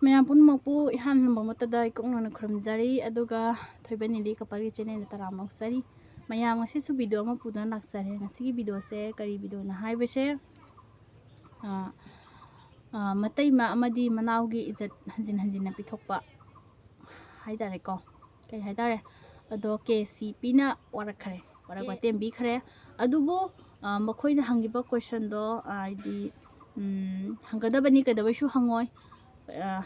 mayam punmakpu ihan mamutada ikongna khurumjari aduga thoibanili kapari channel taramok sari mayam ngasi su video ma pudan laksare ngasi video se kari video na haibese mateima amadi manaugi ijat hanjin na pithokpa haidare ko kai haidare ado kesi pina warakare warak watembi khare adubu makhoina hangiba question do ID hangadabani kadabashu hangoi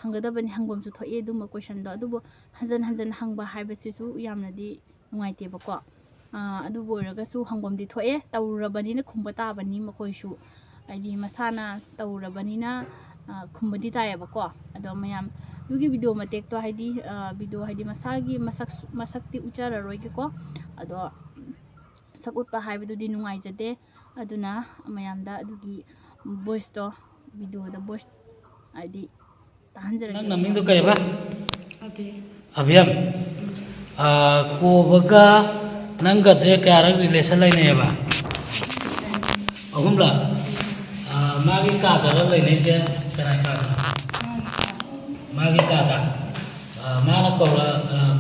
hangadabani hangom su thoye dum question do adubu hanjan hangba haibasisu yamnadi nungaite bako adubu raga su hangom di thoye tawrabani na khumba tabani makoisu ID masana tawrabani na khumba di taye bako ado mayam dugi video matek to haidi video haidi masagi masakti uchara roige ko ado sakut pa haibu di nungai jade aduna mayamda adugi voice to video da voice ID nang naming do kay ba abiyam ko baga nang ga je kaya relation lai ne ba ahumla magi ka da lai ne je kana ka magi ka da mana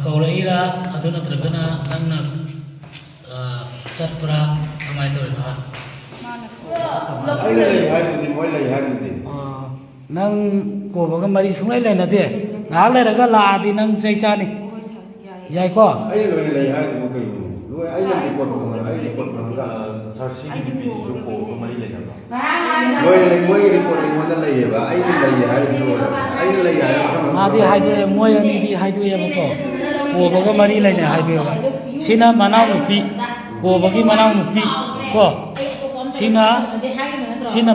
kaura ira aduna tragana nang na satpra amai to ba ai lai hai ni moi lai hai ni nang ko baga mari sungai lai na de ngak lai raga la di nang sai sa ni yai ko ai lai hai ni mo kai ni loi ai ni ko ga sarsi ni bi ju ko mari lai na loi moi report ni mo da lai ba ai lai hai ni ai lai hai ma di hai de moi ani di hai de ya ko baga mari lai na hai de ba sina manau nu pi ko bagi manau nu pi ko sina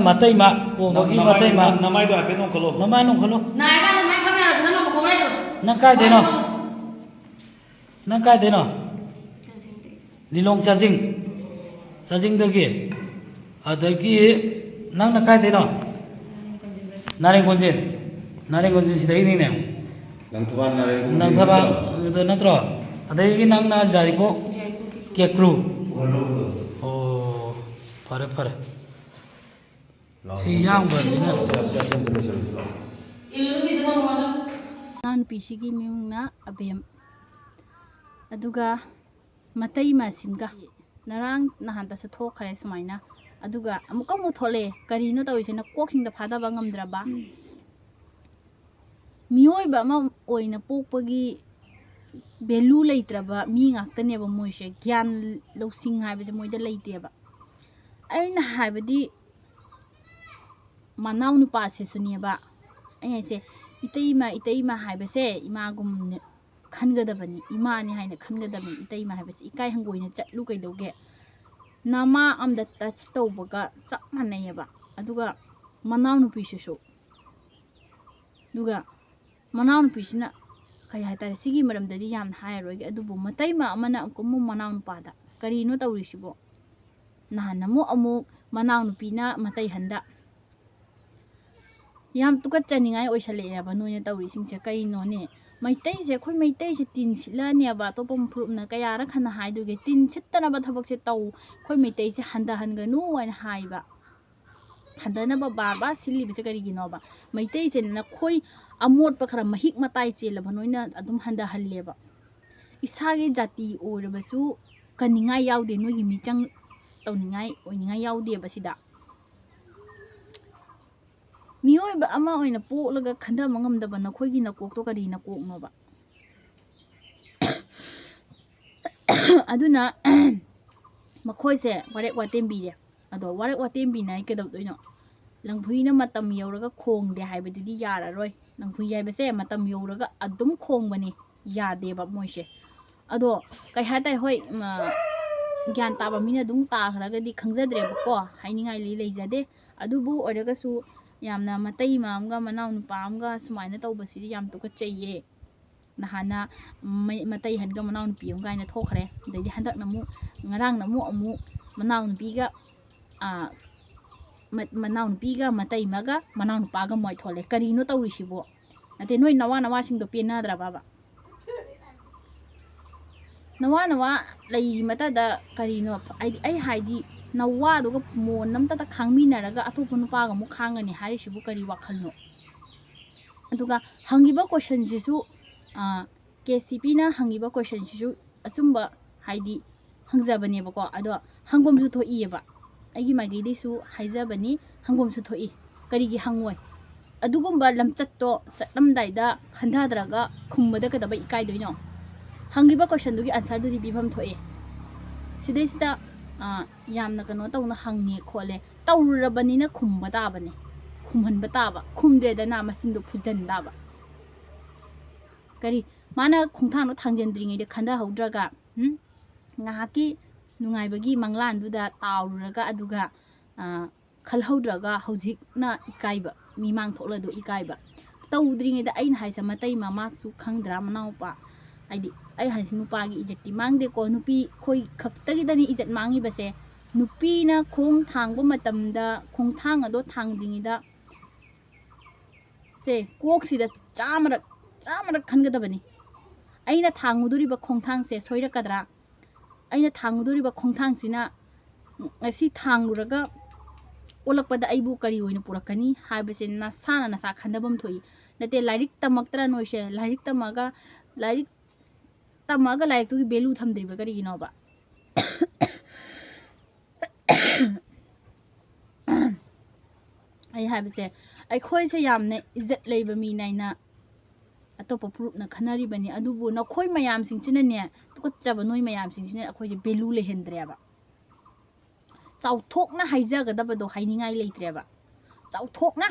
mateima ko bagi mateima namai do ape non kholo namai nai ka namai khanga ra na ko mai so nang kai de no lilong sajing dagi adagi nang na kai de no nareng konjin sidai ni ne nang thaban do natro adagi nang na jari ko kekru pare si yang ba ni na nan pisigi mingna abem aduga mateima simga narang nahanta su thokhare sumaina aduga amuka mu thole karino tawise na koksing da phada ba ngamdraba mioi ba ma oina pokpagi value leitraba mi ngaktane ba moise gyan losing haibase moida leiteba aina haibadi manau nu pa se suniba ai se iteima haibase imagum khangadabani imani haina khangadabani iteima haibase ekai hangoina chatlu kaidoge nama amda touch tawbaga chap manayeba aduga manau nu pisu duga manau nu pisina kai haitare sigi maramdadi yam hairoge adubu mateima amana amkumu manau nu pada karino tawrisibo nahanamu amu manau nu pina matai handa yam tukat chaningai oisale ya ba noina tawri singse kaino ne maitai se khoi maitai se tin sila ne ba to pom phrup na kaya ra khana haidu ge tin sittana ba thabak se taw khoi maitai se handa hanga nu wan haiba handa na ba silli bi se kari gi no ba maitai se na khoi amot pa khara mahik matai che la ba noina adum handa halle ba isage jati or ba su kaningai yaude no gi michang tawningai oiningai yaude ba sida mioi ba ama oina polaga khanda mangamdaba nakhoigi nakok to kari nakok no ba aduna makhoise warek watembi re ado warek watembi nai ke dawdoino langphuina matam yoraga khongde haibadidi yara roi langphui yaibase matam yoraga adum khongbani yade ba moise ado kai hatai hoi gyan taba mina dum ta kharaga di khangjadre ba ko hainingai li leijade adubu oraga su yamna mateima amga manau nupa amga sumaina tawbasidi yam tuka cheye nahana matai hanga manau nupi amga ina thokhare dai handak namu ngarang namu amu manau nupiga manau nupiga mateima ga manau nupa ga moi thole karino tawrisibo ate noi nawa sing do penadra baba nawa lay mata da karino ai haidi nawa duga mo namta ta khangmi naraga atopa nupa ga mu khangani hari sibu kari wakhalno ꯑꯗꯨꯒ ꯍꯪꯉꯤꯕ ꯀꯣꯏꯁꯟꯁꯤꯁꯨ KCPꯅ ꯍꯪꯉꯤꯕ ꯀꯣꯏꯁꯟꯁꯤꯁꯨ ꯑꯆꯨꯝꯕ ꯍꯥꯏꯗꯤ ꯍꯪꯖꯕꯅꯦꯕꯀꯣ ꯑꯗꯣ ꯍꯪꯐꯝꯁꯨ ꯊꯣꯛꯏꯑꯕ ꯑꯩꯒꯤ ꯃꯥꯏꯀꯩꯗꯩꯁꯨ ꯍꯥꯏꯖꯕꯅꯤ ꯍꯪꯐꯝꯁꯨ ꯊꯣꯛꯏ ꯀꯔꯤꯒꯤ ꯍꯪꯉꯣꯏ ꯑꯗꯨꯒꯨꯝꯕ ꯂꯝꯆꯠꯇꯣ ꯆꯠꯂꯝꯗꯥꯏꯗ ꯈꯟꯊꯗ꯭ꯔꯒ ꯈꯨꯝꯕꯗ ꯀꯩꯗꯧꯕ ꯏꯀꯥꯏꯗꯣꯏꯅꯣ ꯍꯪꯉꯤꯕ ꯀꯣꯏꯁꯟꯗꯨꯒꯤ ꯑꯟꯁꯔꯗꯨꯗꯤ ꯄꯤꯐꯝ ꯊꯣꯛꯑꯦ ꯁꯤꯗꯩꯁꯤꯗ ꯌꯥꯝꯅ ꯀꯩꯅꯣ ꯇꯧꯅ ꯍꯪꯉꯦ ꯈꯣꯠꯂꯦ ꯇꯧꯔꯨꯔꯕꯅꯤꯅ ꯈꯨꯝꯕ ꯇꯥꯕꯅꯦ ꯈꯨꯝꯍꯟꯕ ꯇꯥꯕ ꯈꯨꯝꯗ꯭ꯔꯦꯗꯅ ꯃꯆꯤꯟꯗꯣ ꯐꯨꯖꯟ ꯇꯥꯕ ꯀꯔꯤ ꯃꯥꯅ ꯈꯣꯡꯊꯥꯡꯗꯣ ꯊꯥꯡꯖꯤꯟꯗ꯭ꯔꯤꯉꯩꯗ ꯈꯟꯊꯍꯧꯗ꯭ꯔꯒ ꯉꯥꯏꯍꯥꯛꯀꯤ ꯅꯨꯡꯉꯥꯏꯕꯒꯤ ꯃꯪꯂꯥꯟꯗꯨꯗ ꯇꯥꯎꯔꯨꯔꯒ ꯑꯗꯨꯒ ꯈꯜꯍꯧꯗ꯭ꯔꯒ ꯍꯧꯖꯤꯛꯅ ꯏꯀꯥꯏꯕ ꯃꯤꯃꯥꯡ ꯊꯣꯛꯂꯗꯣ ꯏꯀꯥꯏꯕ ꯇꯧꯗ꯭ꯔꯤꯉꯩꯗ ꯑꯩꯅ ꯍꯥꯏꯁꯦ ꯃꯇꯩ ꯃꯃꯥꯛꯁꯨ ꯈꯪꯗ꯭ꯔꯥ ꯃꯅꯥꯎꯄꯥ ꯍꯥꯏꯗꯤ ꯑꯩ ꯍꯥꯏꯁꯦ ꯅꯨꯄꯥꯒꯤ ꯏꯖꯠꯇꯤ ꯃꯥꯡꯗꯦꯀꯣ ꯅꯨꯄꯤ ꯑꯩꯈꯣꯏ ꯈꯛꯇꯒꯤꯗꯅꯤ ꯏꯖꯠ ꯃꯥꯡꯉꯤꯕꯁꯦ ꯅꯨꯄꯤꯅ ꯈꯣꯡ ꯊꯥꯡꯕ ꯃꯇꯝꯗ ꯈꯣꯡꯊꯥꯡ ꯑꯗꯣ ꯊꯥꯡꯗ꯭ꯔꯤꯉꯩꯗ ꯁꯦ ꯀꯣꯛꯁꯤꯗ ꯆꯥꯝꯃꯔꯛ ꯈꯟꯒꯗꯕꯅꯤ ꯑꯩꯅ ꯊꯥꯡꯉꯨꯗꯣꯔꯤꯕ ꯈꯣꯡꯊꯥꯡꯁꯦ ꯁꯣꯏꯔꯛꯀꯗ꯭ꯔꯥ ꯑꯩꯅ ꯊꯥꯡꯉꯨꯗꯣꯔꯤꯕ ꯈꯣꯡꯊꯥꯡꯁꯤꯅ ꯉꯁꯤ ꯊꯥꯡꯂꯨꯔꯒ ꯑꯣꯜꯂꯛꯄꯗ ꯑꯩꯕꯨ ꯀꯔꯤ ꯑꯣꯏꯅ ꯄꯨꯔꯛꯀꯅꯤ ꯍꯥꯏꯕꯁꯦ ꯅꯁꯥꯅ ꯅꯁꯥ ꯈꯟꯊꯐꯝ ꯊꯣꯛꯏ ꯅꯠꯇꯦ ꯂꯥꯏꯔꯤꯛ ꯇꯝꯃꯛꯇ꯭ꯔ ꯅꯣꯏꯁꯦ ꯂꯥꯏꯔꯤꯛ ꯇꯝꯃꯒ ꯂꯥꯏꯔꯤꯛꯇꯨꯒꯤ ꯚꯦꯂꯨ ꯊꯝꯗ꯭ꯔꯤꯕ ꯀꯔꯤꯒꯤꯅꯣꯕ ꯑꯩ ꯍꯥꯏꯕꯁꯦ ꯑꯩꯈꯣꯏꯁꯦ ꯌꯥꯝꯅ ꯏꯖꯠ ꯂꯩꯕ ꯃꯤꯅ ꯑꯇꯣꯞꯄ ꯐꯨꯔꯨꯞꯅ ꯈꯟꯅꯔꯤꯕꯅꯤ ꯑꯗꯨꯕꯨ ꯅꯈꯣꯏ ꯃꯌꯥꯝꯁꯤꯡꯁꯤꯅꯅꯦ ꯇꯨꯀꯠꯆꯕ ꯅꯣꯏ ꯃꯌꯥꯝꯁꯤꯡꯁꯤꯅ ꯑꯩꯈꯣꯏꯁꯦ ꯚꯦꯂꯨ ꯂꯩꯍꯟꯗ꯭ꯔꯦꯕ ꯆꯥꯎꯊꯣꯛꯅ ꯍꯥꯏꯖꯒꯗꯕꯗꯣ ꯍꯥꯏꯅꯤꯡꯉꯥꯏ ꯂꯩꯇ꯭ꯔꯦꯕ ꯆꯥꯎꯊꯣꯛꯅ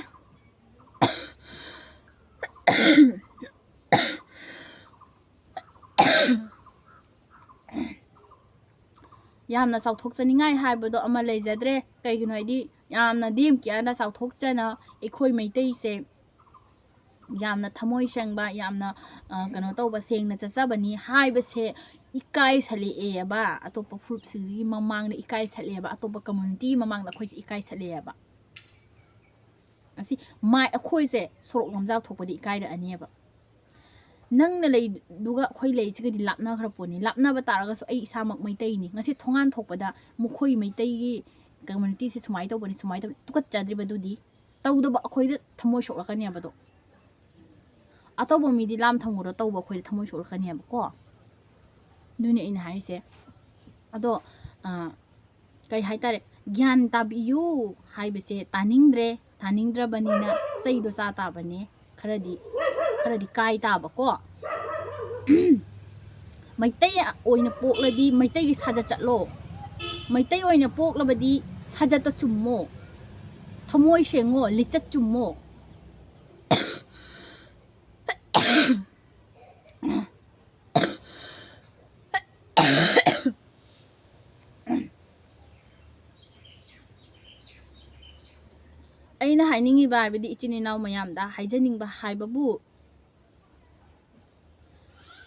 ꯌꯥꯝꯅ ꯆꯥꯎꯊꯣꯛꯆꯅꯤꯡꯉꯥꯏ ꯍꯥꯏꯕꯗꯣ ꯑꯃ ꯂꯩꯖꯗ꯭ꯔꯦ ꯀꯩꯒꯤꯅꯣ ꯍꯥꯏꯗꯤ ꯌꯥꯝꯅ ꯗꯦꯝ ꯀꯤꯌꯥꯔꯅ ꯆꯥꯎꯊꯣꯛꯆꯅ ꯑꯩꯈꯣꯏ ꯃꯩꯇꯩꯁꯦ ꯌꯥꯝꯅ ꯊꯃꯣꯏ ꯁꯦꯡꯕ ꯌꯥꯝꯅ ꯀꯩꯅꯣ ꯇꯧꯕ ꯁꯦꯡꯅ ꯆꯠꯆꯕꯅꯤ ꯍꯥꯏꯕꯁꯦ ꯏꯀꯥꯏꯁꯜꯂꯛꯑꯦꯕ ꯑꯇꯣꯞꯄ ꯐꯨꯔꯨꯞꯁꯤꯡꯒꯤ ꯃꯃꯥꯡꯗ ꯏꯀꯥꯏꯁꯜꯂꯛꯑꯦꯕ ꯑꯇꯣꯞꯄ ꯀꯝꯃꯨꯅꯤꯇꯤꯒꯤ ꯃꯃꯥꯡꯗ ꯑꯩꯈꯣꯏꯁꯦ ꯏꯀꯥꯏꯁꯜꯂꯛꯑꯦꯕ ꯑꯁꯤ ꯑꯩꯈꯣꯏꯁꯦ ꯁꯣꯔꯣꯛ ꯂꯝꯖꯥꯎ ꯊꯣꯛꯄꯗꯤ ꯏꯀꯥꯏꯔꯛꯑꯅꯦꯕ ꯅꯪꯅ ꯂꯩꯗꯨꯒ ꯑꯩꯈꯣꯏ ꯂꯩꯁꯤꯒꯗꯤ ꯂꯥꯞꯅꯈ꯭ꯔ ꯄꯣꯠꯅꯤ ꯂꯥꯞꯅꯕ ꯇꯥꯔꯒꯁꯨ ꯑꯩ ꯏꯁꯥꯃꯛ ꯃꯩꯇꯩꯅꯤ ꯉꯁꯤ ꯊꯣꯡꯒꯥꯟ ꯊꯣꯛꯄꯗ ꯃꯈꯣꯏ ꯃꯩꯇꯩꯒꯤ ꯀꯝꯃꯨꯅꯤꯇꯤꯁꯦ ꯁꯨꯃꯥꯏꯅ ꯇꯧꯕꯅꯤ ꯁꯨꯃꯥꯏꯅ ꯇꯧꯕꯅꯤ ꯇꯨꯀꯠꯆꯗ꯭ꯔꯤꯕꯗꯨꯗꯤ ꯇꯧꯗꯕ ꯑꯩꯈꯣꯏꯗ ꯊꯃꯣꯏ ꯁꯣꯛꯂꯛꯀꯅꯦꯕꯗꯣ ꯑꯇꯣꯞꯄ ꯃꯤꯗꯤ ꯂꯥꯝ ꯊꯝꯃꯨꯔ ꯇꯧꯕ ꯑꯩꯈꯣꯏꯗ ꯊꯃꯣꯏ ꯁꯣꯛꯂꯛꯀꯅꯦꯕꯀꯣ ꯑꯗꯨꯅꯤ ꯑꯩꯅ ꯍꯥꯏꯔꯤꯁꯦ ꯑꯗꯣ ꯀꯩ ꯍꯥꯏꯇꯥꯔꯦ ꯒ꯭ꯌꯥꯟ ꯇꯥꯕꯤꯌꯨ ꯍꯥꯏꯕꯁꯦ ꯇꯥꯅꯤꯡꯗ꯭ꯔꯕꯅꯤꯅ ꯆꯩꯗꯣ ꯆꯥ ꯇꯥꯕꯅꯦ ꯈꯔꯗꯤ ꯀꯥꯏ ꯇꯥꯕꯀꯣ ꯃꯩꯇꯩ ꯑꯣꯏꯅ ꯄꯣꯛꯂꯗꯤ ꯃꯩꯇꯩꯒꯤ ꯁꯥꯖꯠ ꯆꯠꯂꯣ ꯃꯩꯇꯩ ꯑꯣꯏꯅ ꯄꯣꯛꯂꯕꯗꯤ ꯁꯥꯖꯠꯇꯣ ꯆꯨꯝꯃꯣ ꯊꯃꯣꯏ ꯁꯦꯡꯉꯣ ꯂꯤꯆꯠ ꯆꯨꯝꯃꯣ ꯑꯩꯅ ꯍꯥꯏꯅꯤꯡꯉꯤꯕ ꯍꯥꯏꯕꯗꯤ ꯏꯆꯤꯟ ꯏꯅꯥꯎ ꯃꯌꯥꯝꯗ ꯍꯥꯏꯖꯅꯤꯡꯕ ꯍꯥꯏꯕꯕꯨ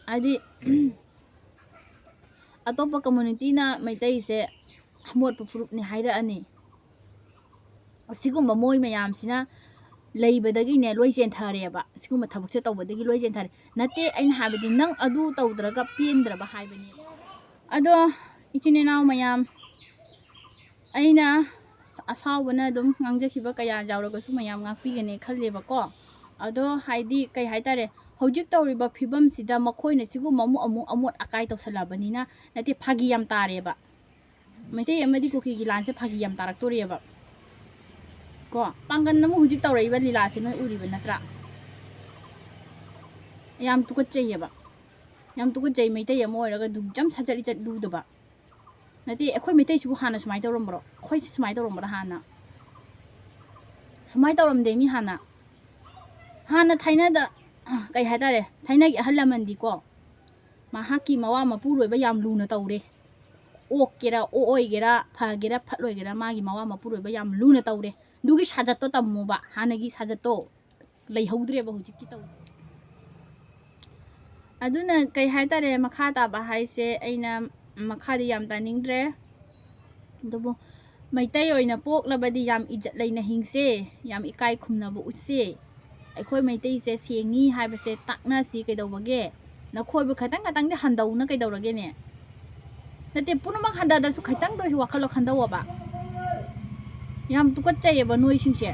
ꯍꯥꯏꯗꯤ ꯑꯇꯣꯞꯄ ꯀꯝꯃꯨꯅꯤꯇꯤꯅ ꯃꯩꯇꯩꯁꯦ ꯑꯃꯣꯠꯄ ꯐꯨꯔꯨꯞꯅꯤ ꯍꯥꯏꯔꯛꯑꯅꯤ ꯑꯁꯤꯒꯨꯝꯕ ꯃꯣꯏ ꯃꯌꯥꯝꯁꯤꯅ ꯂꯩꯕꯗꯒꯤꯅꯦ ꯂꯣꯏ ꯆꯦꯟꯊꯔꯦꯕ ꯑꯁꯤꯒꯨꯝꯕ ꯊꯕꯛꯁꯦ ꯇꯧꯕꯗꯒꯤ ꯂꯣꯏ ꯆꯦꯟꯊꯔꯦ ꯅꯠꯇꯦ ꯑꯩꯅ ꯍꯥꯏꯕꯗꯤ ꯅꯪ ꯑꯗꯨ ꯇꯧꯗ꯭ꯔꯒ ꯄꯦꯟꯗ꯭ꯔꯕ ꯍꯥꯏꯕꯅꯤ ꯑꯗꯣ ꯏꯆꯤꯟ ꯏꯅꯥꯎ ꯃꯌꯥꯝ ꯑꯩꯅ ꯑꯁꯥꯎꯕꯅ ꯑꯗꯨꯝ ꯉꯥꯡꯖꯈꯤꯕ ꯀꯌꯥ ꯌꯥꯎꯔꯒꯁꯨ ꯃꯌꯥꯝ ꯉꯥꯛꯄꯤꯒꯅꯤ ꯈꯜꯂꯦꯕꯀꯣ ꯑꯗꯣ ꯍꯥꯏꯗꯤ ꯀꯩ ꯍꯥꯏꯇꯥꯔꯦ ꯍꯧꯖꯤꯛ ꯇꯧꯔꯤꯕ ꯐꯤꯕꯝꯁꯤꯗ ꯃꯈꯣꯏꯅ ꯁꯤꯒꯨꯝꯕ ꯑꯃꯨꯛ ꯑꯃꯣꯠ ꯑꯀꯥꯏ ꯇꯧꯁꯜꯂꯕꯅꯤ나 ꯅꯠꯇꯦ ꯐꯥꯒꯤ ꯌꯥꯝ ꯇꯥꯔꯦꯕ ꯃꯩꯇꯩ ꯑꯃꯗꯤ ꯀꯨꯀꯤꯒꯤ ꯂꯥꯟꯁꯦ ꯐꯥꯒꯤ ꯌꯥꯝ ꯇꯥꯔꯛꯇꯣꯔꯦꯕ ꯀꯣ ꯄꯥꯡꯒꯟ ꯑꯃ ꯍꯧꯖꯤꯛ ꯇꯧꯔꯛꯏꯕ ꯂꯤꯂꯥꯁꯦ ꯅꯣꯏ ꯎꯔꯤꯕ ꯅꯠꯇ꯭ꯔꯥ ꯌꯥꯝ ꯇꯨꯀꯠꯆꯩꯌꯦꯕ ꯌꯥꯝ ꯇꯨꯀꯠꯆꯩ ꯃꯩꯇꯩ ꯑꯃ ꯑꯣꯏꯔꯒ ꯗꯨꯛꯖꯝ ꯁꯥꯖꯠ ꯂꯤꯆꯠ ꯂꯨꯗꯕ ꯅꯠꯇꯦ ꯑꯩꯈꯣꯏ ꯃꯩꯇꯩꯁꯤꯕꯨ ꯍꯥꯟꯅ ꯁꯨꯃꯥꯏꯅ ꯇꯧꯔꯝꯕ꯭ꯔꯣ ꯑꯩꯈꯣꯏꯁꯤ ꯁꯨꯃꯥꯏꯅ ꯇꯧꯔꯝꯕ꯭ꯔꯥ ꯍꯥꯟꯅ ꯁꯨꯃꯥꯏꯅ ꯇꯧꯔꯝꯗꯦ ꯃꯤ ꯍꯥꯟꯅ ꯊꯥꯏꯅꯗ ꯀꯩ ꯍꯥꯏꯇꯥꯔꯦ ꯊꯥꯏꯅꯒꯤ ꯑꯍꯜ ꯂꯃꯟꯗꯤꯀꯣ ꯃꯍꯥꯛꯀꯤ ꯃꯋꯥ ꯃꯄꯨꯔꯣꯏꯕ ꯌꯥꯝ ꯂꯨꯅ ꯇꯧꯔꯦ ꯑꯣꯛꯀꯦꯔꯥ ꯑꯣꯏꯒꯦꯔꯥ ꯐꯒꯦꯔꯥ ꯐꯠꯂꯣꯏꯒꯦꯔꯥ ꯃꯥꯒꯤ ꯃꯋꯥ ꯃꯄꯨꯔꯣꯏꯕ ꯌꯥꯝ ꯂꯨꯅ ꯇꯧꯔꯦ ꯑꯗꯨꯒꯤ ꯁꯥꯖꯠꯇꯣ ꯇꯝꯃꯨꯕ ꯍꯥꯟꯅꯒꯤ ꯁꯥꯖꯠꯇꯣ ꯂꯩꯍꯧꯗ꯭ꯔꯦꯕ ꯍꯧꯖꯤꯛꯀꯤ ꯇꯧ ꯑꯗꯨꯅ ꯀꯩ ꯍꯥꯏꯇꯥꯔꯦ ꯃꯈꯥ ꯇꯥꯕ ꯍꯥꯏꯁꯦ ꯑꯩꯅ ꯃꯈꯥꯗꯤ ꯌꯥꯝ ꯇꯥꯅꯤꯡꯗ꯭ꯔꯦ ꯑꯗꯨꯕꯨ ꯃꯩꯇꯩ ꯑꯣꯏꯅ ꯄꯣꯛꯂꯕꯗꯤ ꯌꯥꯝ ꯏꯖꯠ ꯂꯩꯅ ꯍꯤꯡꯁꯦ ꯌꯥꯝ ꯏꯀꯥꯏ ꯈꯨꯝꯅꯕ ꯎꯠꯁꯦ ꯑꯩꯈꯣꯏ ꯃꯩꯇꯩꯁꯦ ꯁꯦꯡꯉꯤ ꯍꯥꯏꯕꯁꯦ ꯇꯥꯛꯅꯁꯤ ꯀꯩꯗꯧꯕꯒꯦ ꯅꯈꯣꯏꯕꯨ ꯈꯤꯇꯪꯗꯤ ꯍꯟꯗꯧꯅ ꯀꯩꯗꯧꯔꯒꯦꯅꯦ ꯅꯠꯇꯦ ꯄꯨꯝꯅꯃꯛ ꯍꯟꯊꯗ꯭ꯔꯁꯨ ꯈꯤꯇꯪꯗ ꯑꯣꯏꯁꯨ ꯋꯥꯈꯜꯂꯣ ꯈꯟꯗꯧꯑꯕ ꯌꯥꯝ ꯇꯨꯀꯠꯆꯩꯌꯦꯕ ꯅꯣꯏꯁꯤꯡꯁꯦ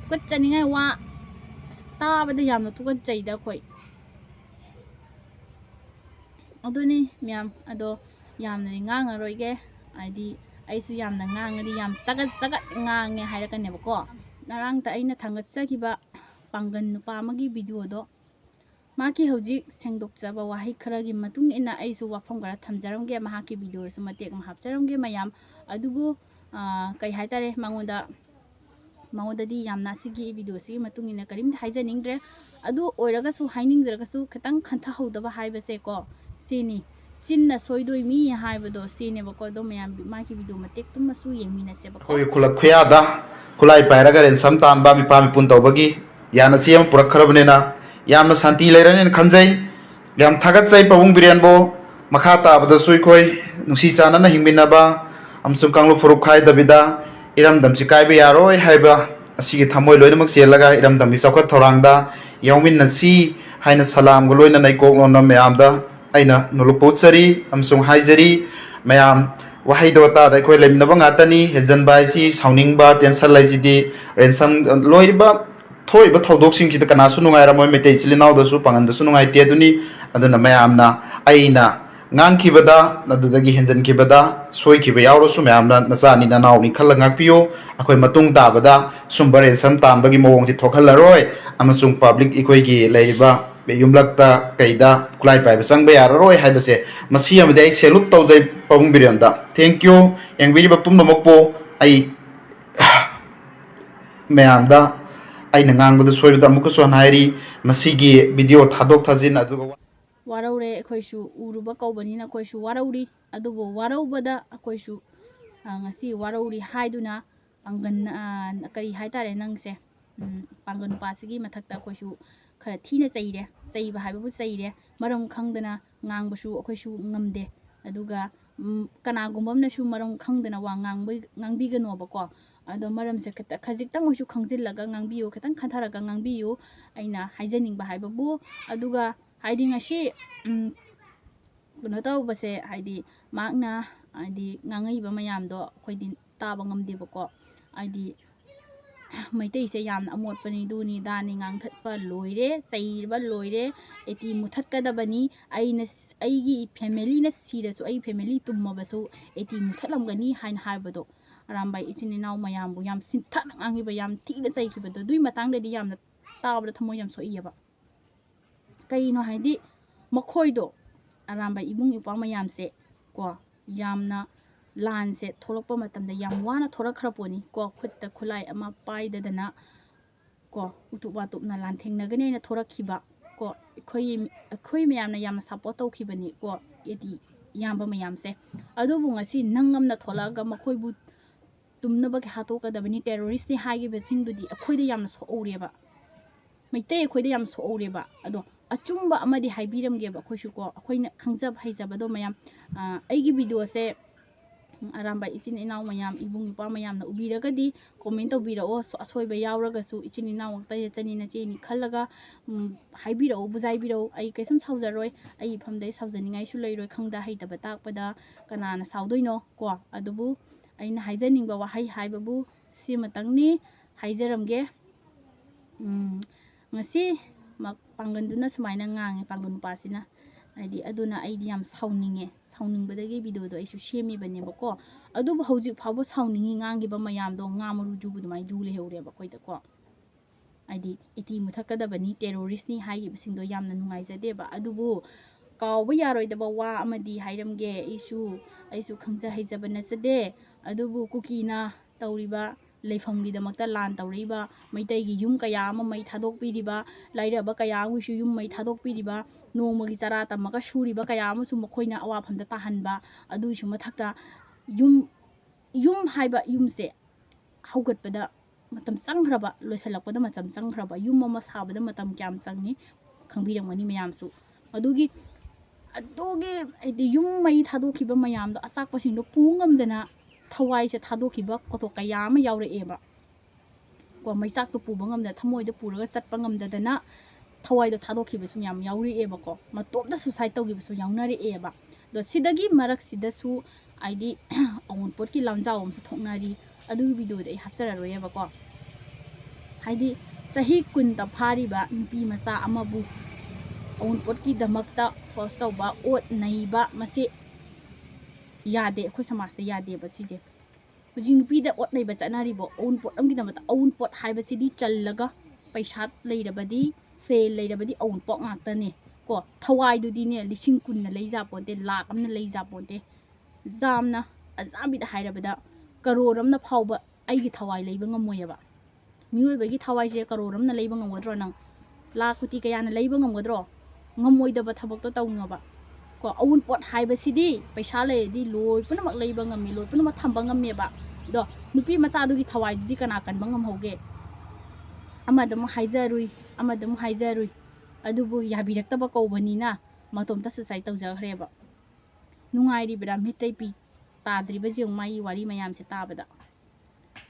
ꯇꯨꯀꯠꯆꯅꯤꯡꯉꯥꯏ ꯋꯥ ꯇꯥꯕꯗ ꯌꯥꯝꯅ ꯇꯨꯀꯠꯆꯩꯗ ꯑꯩꯈꯣꯏ ꯑꯗꯨꯅꯤ ꯃꯌꯥꯝ ꯑꯗꯣ ꯌꯥꯝꯅꯗꯤ ꯉꯥꯡꯉꯔꯣꯏꯒꯦ ꯍꯥꯏꯗꯤ ꯑꯩꯁꯨ ꯌꯥꯝꯅ ꯉꯥꯡꯉꯗꯤ ꯌꯥꯝ ꯆꯒꯠ ꯉꯥꯡꯉꯦ ꯍꯥꯏꯔꯛꯀꯅꯦꯕꯀꯣ ꯉꯔꯥꯡꯇ ꯑꯩꯅ ꯊꯥꯒꯠꯆꯈꯤꯕ ꯄꯥꯡꯒꯟ ꯅꯨꯄꯥ ꯑꯃꯒꯤ ꯚꯤꯗꯤꯑꯣꯗꯣ ꯃꯍꯥꯛꯀꯤ ꯍꯧꯖꯤꯛ ꯁꯦꯡꯗꯣꯛꯆꯕ ꯋꯥꯍꯩ ꯈꯔꯒꯤ ꯃꯇꯨꯡ ꯏꯟꯅ ꯑꯩꯁꯨ ꯋꯥꯐꯝ ꯈꯔ ꯊꯝꯖꯔꯝꯒꯦ ꯃꯍꯥꯛꯀꯤ ꯚꯤꯗꯤꯑꯣꯁꯨ ꯃꯇꯦꯛ ꯑꯃ ꯍꯥꯞꯆꯔꯝꯒꯦ ꯃꯌꯥꯝ ꯑꯗꯨꯕꯨ ꯀꯩ ꯍꯥꯏꯇꯥꯔꯦ ꯃꯉꯣꯟꯗꯗꯤ ꯌꯥꯝꯅ ꯑꯁꯤꯒꯤ ꯚꯤꯗꯤꯑꯣꯁꯤꯒꯤ ꯃꯇꯨꯡ ꯏꯟꯅ ꯀꯔꯤꯝꯇ ꯍꯥꯏꯖꯅꯤꯡꯗ꯭ꯔꯦ ꯑꯗꯨ ꯑꯣꯏꯔꯒꯁꯨ ꯍꯥꯏꯅꯤꯡꯗ꯭ꯔꯒꯁꯨ ꯈꯤꯇꯪ ꯈꯟꯊꯍꯧꯗꯕ ꯍꯥꯏꯕꯁꯦꯀꯣ ꯁꯤꯅꯤ ꯆꯤꯟꯅ ꯁꯣꯏꯗꯣꯏ ꯃꯤ ꯍꯥꯏꯕꯗꯣ ꯁꯤꯅꯦꯕꯀꯣ ꯑꯗꯣ ꯃꯌꯥꯝ ꯃꯥꯒꯤ ꯚꯤꯗꯤꯑꯣ ꯃꯇꯦꯛꯇꯨꯃꯁꯨ ꯌꯦꯡꯃꯤꯟꯅꯁꯦꯕꯀꯣ ꯑꯩꯈꯣꯏ ꯈꯨꯂꯛ ꯈꯨꯌꯥꯗ ꯈꯨꯠꯂꯥꯏ ꯄꯥꯏꯔꯒ ꯔꯦꯟꯁꯝ ꯇꯥꯟꯕ ꯃꯤꯄꯥ ꯃꯤꯄꯨꯟ ꯇꯧꯕꯒꯤ ꯌꯥꯅ ꯆꯦ ꯑꯃ ꯄꯨꯔꯛꯈ꯭ꯔꯕꯅꯤꯅ ꯌꯥꯝꯅ ꯁꯥꯟꯇꯤ ꯂꯩꯔꯅꯤꯅ ꯈꯟꯖꯩ ꯌꯥꯝ ꯊꯥꯒꯠꯆꯩ ꯄꯥꯕꯨꯡ ꯕꯤꯔꯦꯟꯕꯨ ꯃꯈꯥ ꯇꯥꯕꯗꯁꯨ ꯑꯩꯈꯣꯏ ꯅꯨꯡꯁꯤ ꯆꯥꯟꯅꯅ ꯍꯤꯡꯃꯤꯟꯅꯕ ꯑꯃꯁꯨꯡ ꯀꯥꯡꯂꯨꯞ ꯐꯨꯔꯨꯞ ꯈꯥꯏꯗꯕꯤꯗ ꯏꯔꯝꯗꯝꯁꯤ ꯀꯥꯏꯕ ꯌꯥꯔꯣꯏ ꯍꯥꯏꯕ ꯑꯁꯤꯒꯤ ꯊꯃꯣꯏ ꯂꯣꯏꯅꯃꯛ ꯆꯦꯜꯂꯒ ꯏꯔꯝꯗꯝꯒꯤ ꯆꯥꯎꯈꯠ ꯊꯧꯔꯥꯡꯗ ꯌꯥꯎꯃꯤꯟꯅꯁꯤ ꯍꯥꯏꯅ ꯁꯂꯥꯝꯒ ꯂꯣꯏꯅꯅ ꯏꯀꯣꯛꯂꯣꯟꯅ ꯃꯌꯥꯝꯗ ꯑꯩꯅ ꯅꯣꯂꯨꯛꯄ ꯎꯠꯆꯔꯤ ꯑꯃꯁꯨꯡ ꯍꯥꯏꯖꯔꯤ ꯃꯌꯥꯝ ꯋꯥꯍꯩꯗ ꯋꯥꯇꯥꯗ ꯑꯩꯈꯣꯏ ꯂꯩꯃꯤꯟꯅꯕ ꯉꯥꯛꯇꯅꯤ ꯍꯦꯟꯖꯟꯕ ꯍꯥꯏꯁꯤ ꯁꯥꯎꯅꯤꯡꯕ ꯇꯦꯟꯁꯟ ꯍꯥꯏꯁꯤꯗꯤ ꯔꯦꯟꯁꯝ ꯂꯣꯏꯔꯤꯕ ꯊꯣꯛꯏꯕ ꯊꯧꯗꯣꯛꯁꯤꯡꯁꯤꯗ ꯀꯅꯥꯁꯨ ꯅꯨꯡꯉꯥꯏꯔꯝꯃꯣꯏ ꯃꯩꯇꯩ ꯏꯆꯤꯜ ꯏꯅꯥꯎꯗꯁꯨ ꯄꯥꯡꯒꯟꯗꯁꯨ ꯅꯨꯡꯉꯥꯏꯇꯦ ꯑꯗꯨꯅ ꯃꯌꯥꯝꯅ ꯑꯩꯅ ꯉꯥꯡꯈꯤꯕꯗ ꯑꯗꯨꯗꯒꯤ ꯍꯦꯟꯖꯟꯈꯤꯕꯗ ꯁꯣꯏꯈꯤꯕ ꯌꯥꯎꯔꯁꯨ ꯃꯌꯥꯝꯅ ꯅꯆꯥꯅꯤ ꯅꯅꯥꯎꯅꯤ ꯈꯜꯂ ꯉꯥꯛꯄꯤꯌꯨ ꯑꯩꯈꯣꯏ ꯃꯇꯨꯡ ꯇꯥꯕꯗ ꯁꯨꯝꯕ ꯔꯦꯟꯁꯝ ꯇꯥꯟꯕꯒꯤ ꯃꯑꯣꯡꯁꯤ ꯊꯣꯛꯍꯜꯂꯔꯣꯏ ꯑꯃꯁꯨꯡ ꯄꯕ꯭ꯂꯤꯛ ꯑꯩꯈꯣꯏꯒꯤ ꯂꯩꯔꯤꯕ ꯌꯨꯝꯂꯛꯇ ꯀꯩꯗ ꯈꯨꯠꯂꯥꯏ ꯄꯥꯏꯕ ꯆꯪꯕ ꯌꯥꯔꯔꯣꯏ ꯍꯥꯏꯕꯁꯦ ꯃꯁꯤ ꯑꯃꯗꯤ ꯑꯩ ꯁꯦꯂꯨꯠ ꯇꯧꯖꯩ ꯄꯥꯕꯨꯡ ꯕꯤꯔꯦꯟꯗ ꯊꯦꯡꯛ ꯌꯨ ꯌꯦꯡꯕꯤꯔꯤꯕ ꯄꯨꯝꯅꯃꯛꯄꯨ ꯑꯩ ꯃꯌꯥꯝꯗ ꯑꯩꯅ ꯉꯥꯡꯕꯗ ꯁꯣꯏꯕꯗ ꯑꯃꯨꯛꯀꯁꯨ ꯍꯟꯅ ꯍꯥꯏꯔꯤ ꯃꯁꯤꯒꯤ ꯚꯤꯗꯤꯑꯣ ꯊꯥꯗꯣꯛ ꯊꯥꯖꯤꯟ ꯑꯗꯨꯒ ꯋꯥꯔꯧꯔꯦ ꯑꯩꯈꯣꯏꯁꯨ ꯎꯔꯨꯕ ꯀꯧꯕꯅꯤꯅ ꯑꯩꯈꯣꯏꯁꯨ ꯋꯥꯔꯧꯔꯤ ꯑꯗꯨꯕꯨ ꯋꯥꯔꯧꯕꯗ ꯑꯩꯈꯣꯏꯁꯨ ꯉꯁꯤ ꯋꯥꯔꯧꯔꯤ ꯍꯥꯏꯗꯨꯅ ꯄꯥꯡꯒꯟ ꯀꯔꯤ ꯍꯥꯏꯇꯥꯔꯦ ꯅꯪꯁꯦ ꯄꯥꯡꯒꯟ ꯅꯨꯄꯥꯁꯤꯒꯤ ꯃꯊꯛꯇ ꯑꯩꯈꯣꯏꯁꯨ ꯈꯔ ꯊꯤꯅ ꯆꯩꯔꯦ ꯆꯩꯕ ꯍꯥꯏꯕꯕꯨ ꯆꯩꯔꯦ ꯃꯔꯝ ꯈꯪꯗꯅ ꯉꯥꯡꯕꯁꯨ ꯑꯩꯈꯣꯏꯁꯨ ꯉꯝꯗꯦ ꯑꯗꯨꯒ ꯀꯅꯥꯒꯨꯝꯕ ꯑꯃꯅꯁꯨ ꯃꯔꯝ ꯈꯪꯗꯅ ꯋꯥ ꯉꯥꯡꯕꯤꯒꯅꯣꯕꯀꯣ ꯑꯗꯣ ꯃꯔꯝꯁꯦ ꯈꯖꯤꯛꯇꯪ ꯑꯣꯏꯁꯨ ꯈꯪꯖꯤꯜꯂꯒ ꯉꯥꯡꯕꯤꯌꯨ ꯈꯤꯇꯪ ꯈꯟꯊꯔꯒ ꯉꯥꯡꯕꯤꯌꯨ ꯑꯩꯅ ꯍꯥꯏꯖꯅꯤꯡꯕ ꯍꯥꯏꯕꯕꯨ ꯑꯗꯨꯒ ꯍꯥꯏꯗꯤ ꯉꯁꯤ ꯀꯩꯅꯣ ꯇꯧꯕꯁꯦ ꯍꯥꯏꯗꯤ ꯃꯍꯥꯛꯅ ꯍꯥꯏꯗꯤ ꯉꯥꯡꯉꯛꯏꯕ ꯃꯌꯥꯝꯗꯣ ꯑꯩꯈꯣꯏꯗꯤ ꯇꯥꯕ ꯉꯝꯗꯦꯕꯀꯣ ꯍꯥꯏꯗꯤ ꯃꯩꯇꯩꯁꯦ ꯌꯥꯝꯅ ꯑꯃꯣꯠꯄꯅꯤ ꯗꯨꯅꯤ ꯗꯥꯅꯤ ꯉꯥꯡꯊꯠꯄ ꯂꯣꯏꯔꯦ ꯆꯩꯕ ꯂꯣꯏꯔꯦ ꯑꯦꯇꯤ ꯃꯨꯊꯠꯀꯗꯕꯅꯤ ꯑꯩꯒꯤ ꯐꯦꯃꯤꯂꯤꯅ ꯁꯤꯔꯁꯨ ꯑꯩ ꯐꯦꯃꯤꯂꯤ ꯇꯨꯝꯃꯕꯁꯨ ꯑꯦꯇꯤ ꯃꯨꯊꯠꯂꯝꯒꯅꯤ ꯍꯥꯏꯅ ꯍꯥꯏꯕꯗꯣ ꯑꯔꯥꯝꯕꯥꯏ ꯏꯆꯤꯟ ꯏꯅꯥꯎ ꯃꯌꯥꯝꯕꯨ ꯌꯥꯝ ꯁꯤꯟꯊꯥꯅ ꯉꯥꯡꯈꯤꯕ ꯌꯥꯝ ꯊꯤꯅ ꯆꯩꯈꯤꯕꯗꯣ ꯑꯗꯨꯒꯤ ꯃꯇꯥꯡꯗꯗꯤ ꯌꯥꯝꯅ ꯇꯥꯕꯗ ꯊꯃꯣꯏ ꯌꯥꯝ ꯁꯣꯛꯏꯌꯦꯕ ꯀꯩꯅꯣ ꯍꯥꯏꯗꯤ ꯃꯈꯣꯏꯗꯣ ꯑꯔꯥꯝꯕꯥꯏ ꯏꯕꯨꯡ ꯏꯄ꯭ꯋꯥ ꯃꯌꯥꯝꯁꯦ ꯀꯣ ꯌꯥꯝꯅ ꯂꯥꯟꯁꯦ ꯊꯣꯛꯂꯛꯄ ꯃꯇꯝꯗ ꯌꯥꯝ ꯋꯥꯅ ꯊꯣꯔꯛꯈ꯭ꯔꯄꯣꯠꯅꯤ ꯀꯣ ꯈꯨꯠꯇ ꯈꯨꯠꯂꯥꯏ ꯑꯃ ป้ꯥꯏꯗꯗꯅ ꯀꯣ ꯎꯇꯨꯞ ꯋꯥꯇꯨꯞꯅ ꯂꯥꯟꯊꯦꯡꯅꯒꯅꯦꯅ ꯊꯣꯔꯛꯈꯤꯕ ꯀꯣ ꯑꯩꯈꯣই ꯃꯌꯥꯝꯅ ꯌꯥꯝꯅ ꯁꯞꯄꯣꯔꯠ ꯇꯧꯈꯤꯕꯅꯤ ꯀꯣ ꯑꯦꯇꯤ ꯏꯌꯥꯝꯕ ꯃꯌꯥꯝꯁꯦ ꯑꯗꯨꯕꯨ ꯉꯁꯤ ꯅꯪ ꯑꯃꯅ ꯊꯣꯛꯂꯛꯑꯒ ꯃꯈꯣꯏꯕꯨ ꯇꯨꯝꯅꯕꯒꯤ ꯍꯥꯠꯇꯣꯛꯀꯗꯕꯅꯤ ꯇꯦꯔꯣꯔꯤꯁꯅꯤ ꯍꯥꯏꯈꯤꯕꯁꯤꯡꯗꯨꯗꯤ ꯑꯩꯈꯣꯏꯗ ꯌꯥꯝꯅ ꯁꯣꯛꯍꯧꯔꯦꯕ ꯃꯩꯇꯩ ꯑꯩꯈꯣꯏꯗ ꯌꯥꯝ ꯁꯣꯛꯍꯧꯔꯦꯕ ꯑꯗꯣ ꯑꯆꯨꯝꯕ ꯑꯃꯗꯤ ꯍꯥꯏꯕꯤꯔꯝꯒꯦꯕ ꯑꯩꯈꯣꯏꯁꯨ ꯀꯣ ꯑꯩꯈꯣꯏꯅ ꯈꯪꯖꯕ ꯍꯩꯖꯕꯗꯣ ꯃꯌꯥꯝ ꯑꯩꯒꯤ ꯚꯤꯗꯤꯑꯣꯁꯦ ꯑꯔꯥꯝꯕꯥꯏ ꯏꯆꯤꯟ ꯏꯅꯥꯎ ꯃꯌꯥꯝ ꯏꯕꯨꯡ ꯏꯄ꯭ꯋꯥ ꯃꯌꯥꯝꯅ ꯎꯕꯤꯔꯒꯗꯤ ꯀꯣꯃꯦꯟ ꯇꯧꯕꯤꯔꯛꯑꯣ ꯑꯁꯣꯏꯕ ꯌꯥꯎꯔꯒꯁꯨ ꯏꯆꯤꯟ ꯏꯅꯥꯎ ꯉꯥꯛꯇ ꯅꯆꯟꯅꯤ ꯅꯆꯦꯅꯤ ꯈꯜꯂꯒ ꯍꯥꯏꯕꯤꯔꯛꯑꯣ ꯕꯨꯖꯥꯏꯕꯤꯔꯛꯑꯣ ꯑꯩ ꯀꯩꯁꯨꯝ ꯁꯥꯎꯖꯔꯣꯏ ꯑꯩ ꯏꯐꯝꯗꯩ ꯁꯥꯎꯖꯅꯤꯡꯉꯥꯏꯁꯨ ꯂꯩꯔꯣꯏ ꯈꯪꯗ ꯍꯩꯇꯕ ꯇꯥꯛꯄꯗ ꯀꯅꯥꯅ ꯁꯥꯎꯗꯣꯏꯅꯣ ꯀꯣ ꯑꯗꯨꯕꯨ ꯑꯩꯅ ꯍꯥꯏꯖꯅꯤꯡꯕ ꯋꯥꯍꯩ ꯍꯥꯏꯕꯕꯨ ꯁꯤꯃꯇꯪꯅꯤ ꯍꯥꯏꯖꯔꯝꯒꯦ ꯉꯁꯤ ꯄꯥꯡꯒꯟꯗꯨꯅ ꯁꯨꯃꯥꯏꯅ ꯉꯥꯡꯉꯦ ꯄꯥꯡꯒꯟ ꯅꯨꯄꯥꯁꯤꯅ ꯍꯥꯏꯗꯤ ꯑꯗꯨꯅ ꯑꯩꯗꯤ ꯌꯥꯝ ꯁꯥꯎꯅꯤꯡꯕꯗꯒꯤ ꯚꯤꯗꯤꯑꯣꯗꯣ ꯑꯩꯁꯨ ꯁꯦꯝꯃꯤꯕꯅꯦꯕꯀோ ꯑꯗꯨꯕꯨ ꯍꯧꯖꯤꯛ ꯐꯥꯎꯕ ꯁꯥꯎꯅꯤꯡꯉꯤ ꯉꯥꯡꯈꯤꯕ ꯃꯌꯥꯝꯗꯣ ꯉꯥ ꯃꯔꯨ ꯖꯨꯕ ꯑꯗꯨꯃꯥꯏꯅ ꯖꯨ ꯂꯩꯍꯧꯔꯦꯕ ꯑꯩꯈꯣꯏꯗꯀꯣ ꯍꯥꯏꯗꯤ ꯑꯦꯇꯤ ꯃꯨꯊꯠꯀꯗꯕꯅꯤ ꯇꯦꯔꯣꯔꯤꯁꯅꯤ ꯍꯥꯏꯈꯤꯕꯁꯤꯡꯗꯣ ꯌꯥꯝꯅ ꯅꯨꯡꯉꯥꯏꯖꯗꯦꯕ ꯑꯗꯨꯕꯨ ꯀꯥꯎꯕ ꯌꯥꯔꯣꯏꯗꯕ ꯋꯥ ꯑꯃꯗꯤ ꯍꯥꯏꯔꯝꯒꯦ ꯑꯩꯁꯨ ꯈꯪꯖ ꯍꯩꯖꯕ ꯅꯠꯆꯗꯦ ꯑꯗꯨꯕꯨ ꯀꯨꯀꯤꯅ ꯇꯧꯔꯤꯕ ꯂꯩꯐꯝꯒꯤꯗꯃꯛꯇ ꯂꯥꯟ ꯇꯧꯔꯛꯏꯕ ꯃꯩꯇꯩꯒꯤ ꯌꯨꯝ ꯀꯌꯥ ꯑꯃ ꯃꯩ ꯊꯥꯗꯣꯛꯄꯤꯔꯤꯕ ꯂꯥꯏꯔꯕ ꯀꯌꯥ ꯑꯃꯁꯨ ꯌꯨꯝ ꯃꯩ ꯊꯥꯗꯣꯛꯄꯤꯔꯤꯕ ꯅꯣꯡꯃꯒꯤ ꯆꯔꯥ ꯇꯝꯃꯒ ꯁꯨꯔꯤꯕ ꯀꯌా ꯑꯃꯁꯨ ꯃꯈꯣꯏꯅ ꯑꯋꯥꯐꯝꯗ ꯇꯥꯍꯟꯕ ꯑꯗꯨꯒꯤꯁꯨ ꯃꯊꯛꯇ ꯌꯨꯝ ꯍꯥꯏꯕ ꯌꯨꯝꯁꯦ ꯍꯧꯒꯠꯄꯗ ꯃꯇꯝ ꯆꯪꯈ꯭ꯔꯕ ꯂꯣꯏꯁꯤꯜꯂꯛꯄꯗ ꯃꯇꯝ ꯆꯪꯈ꯭ꯔꯕ ꯌꯨꯝ ꯑꯃ ꯁꯥꯕꯗ ꯃꯇꯝ ꯀꯌꯥꯝ ꯆꯪꯉꯤ ꯈꯪꯕꯤꯔꯝꯒꯅꯤ ꯃꯌꯥꯝꯁꯨ ꯑꯗꯨꯒꯤ ꯍꯥꯏꯗꯤ ꯌꯨꯝ ꯃꯩ ꯊꯥꯗꯣꯛꯈꯤꯕ ꯃꯌꯥꯝꯗꯣ ꯑꯆꯥꯛꯄꯁꯤꯡꯗꯣ ꯄꯨ ꯉꯝꯗꯅ ꯊꯋꯥꯏꯁꯦ ꯊꯥꯗꯣꯛꯈꯤꯕ ꯀꯣꯊꯣꯛ ꯀꯌꯥ ꯑꯃ ꯌꯥꯎꯔꯛꯑꯦꯕ ꯀꯣ ꯃꯩꯆꯥꯛꯇꯣ ꯄꯨꯕ ꯉꯝꯗꯅ ꯊꯃꯣꯏꯗ ꯄꯨꯔꯒ ꯆꯠꯄ ꯉꯝꯗꯗꯅ ꯊꯋꯥꯏꯗꯣ ꯊꯥꯗꯣꯛꯈꯤꯕꯁꯨ ꯃꯌꯥꯝ ꯌꯥꯎꯔꯛꯑꯦꯕꯀꯣ ꯃꯇꯣꯝꯇ ꯁꯨꯁꯥꯏꯠ ꯇꯧꯈꯤꯕꯁꯨ ꯌꯥꯎꯅꯔꯛꯑꯦꯕ ꯑꯗꯣ ꯁꯤꯗꯒꯤ ꯃꯔꯛꯁꯤꯗꯁꯨ ꯍꯥꯏꯗꯤ ꯑꯋꯨꯟꯄꯣꯠꯀꯤ ꯂꯥꯟꯖꯥꯎ ꯑꯃꯁꯨ ꯊꯣꯛꯅꯔꯤ ꯑꯗꯨꯒꯤ ꯚꯤꯗꯤꯑꯣꯗꯣ ꯑꯩ ꯍꯥꯞꯆꯔꯔꯣꯏꯑꯕꯀꯣ ꯍꯥꯏꯗꯤ ꯆꯍꯤ 10 ꯐꯥꯔꯤꯕ ꯅꯨꯄꯤ ꯃꯆꯥ ꯑꯃꯕꯨ ꯑꯎꯟꯄꯣꯠꯀꯤꯗꯃꯛꯇ ꯐꯣꯔꯁ ꯇꯧꯕ ꯑꯣꯠ ꯅꯩꯕ ꯃꯁꯤ ꯌꯥꯗꯦ ꯑꯩꯈꯣꯏ ꯁꯃꯥꯖꯇ ꯌꯥꯗꯦꯕ ꯁꯤꯁꯦ ꯍꯧꯖꯤꯛ ꯅꯨꯄꯤꯗ ꯑꯣꯠ ꯅꯩꯕ ꯆꯠꯅꯔꯤꯕ ꯑꯎꯟꯄꯣꯠ ꯑꯃꯒꯤꯗꯃꯛꯇ ꯑꯎꯟꯄꯣꯠ ꯍꯥꯏꯕꯁꯤꯗꯤ ꯆꯜꯂꯒ ꯄꯩꯁꯥ ꯂꯩꯔꯕꯗꯤ ꯁꯦꯜ ꯂꯩꯔꯕꯗꯤ ꯑꯎꯟꯄꯣꯠ ꯉꯥꯛꯇꯅꯦ ꯀꯣ ꯊꯋꯥꯏꯗꯨꯗꯤꯅꯦ 10,000 ꯂꯩꯖꯥꯄꯣꯟꯇꯦ ꯂꯥꯛ ꯑꯃꯅ ꯂꯩꯖꯥꯄꯣꯟꯇꯦ ꯖꯥꯝꯅ ꯑꯖꯥꯝꯕꯤꯗ ꯍꯥꯏꯔꯕꯗ ꯀꯔꯣꯔ ꯑꯃꯅ ꯐꯥꯎꯕ ꯑꯩꯒꯤ ꯊꯋꯥꯏ ꯂꯩꯕ ꯉꯝꯃꯣꯏꯑꯕ ꯃꯤꯑꯣꯏꯕꯒꯤ ꯊꯋꯥꯏꯁꯦ ꯀꯔꯣꯔ ꯑꯃꯅ ꯂꯩꯕ ꯉꯝꯒꯗ꯭ꯔꯣ ꯅꯪ ꯂꯥꯛ ꯀꯣꯇꯤ ꯀꯌꯥꯅ ꯂꯩꯕ ꯉꯝꯒꯗ꯭ꯔꯣ ꯉꯝꯃꯣꯏꯗꯕ ꯊꯕꯛꯇꯣ ꯇꯧꯅꯕ ꯀꯣ ꯑꯎꯟꯄꯣꯠ ꯍꯥꯏꯕꯁꯤꯗꯤ ꯄꯩꯁꯥ ꯂꯩꯔꯗꯤ ꯂꯣꯏ ꯄꯨꯝꯅꯃꯛ ꯂꯩꯕ ꯉꯝꯃꯤ ꯂꯣꯏ ꯄꯨꯝꯅꯃꯛ ꯊꯝꯕ ꯉꯝꯃꯦꯕ ꯑꯗꯣ ꯅꯨꯄꯤ ꯃꯆꯥꯗꯨꯒꯤ ꯊꯋꯥꯏꯗꯨꯗꯤ ꯀꯅꯥ ꯀꯟꯕ ꯉꯝꯍꯧꯒꯦ ꯑꯃꯗ ꯑꯃꯨꯛ ꯍꯥꯏꯖꯔꯨꯏ ꯑꯃꯗ ꯑꯃꯨꯛ ꯍꯥꯏꯖꯔꯨꯏ ꯑꯗꯨꯕꯨ ꯌꯥꯕꯤꯔꯛꯇꯕ ꯀꯧꯕꯅꯤꯅ ꯃꯇꯣꯝꯇ ꯁꯨꯁꯥꯏꯠ ꯇꯧꯖꯈ꯭ꯔꯦꯕ ꯅꯨꯡꯉꯥꯏꯔꯤꯕ꯭ꯔꯥ ꯃꯤꯠꯇꯩ ꯄꯤ ꯇꯥꯗ꯭ꯔꯤꯕꯁꯤ ꯌꯦꯡꯉꯨ ꯃꯥꯒꯤ ꯋꯥꯔꯤ ꯃꯌꯥꯝꯁꯦ ꯇꯥꯕꯗ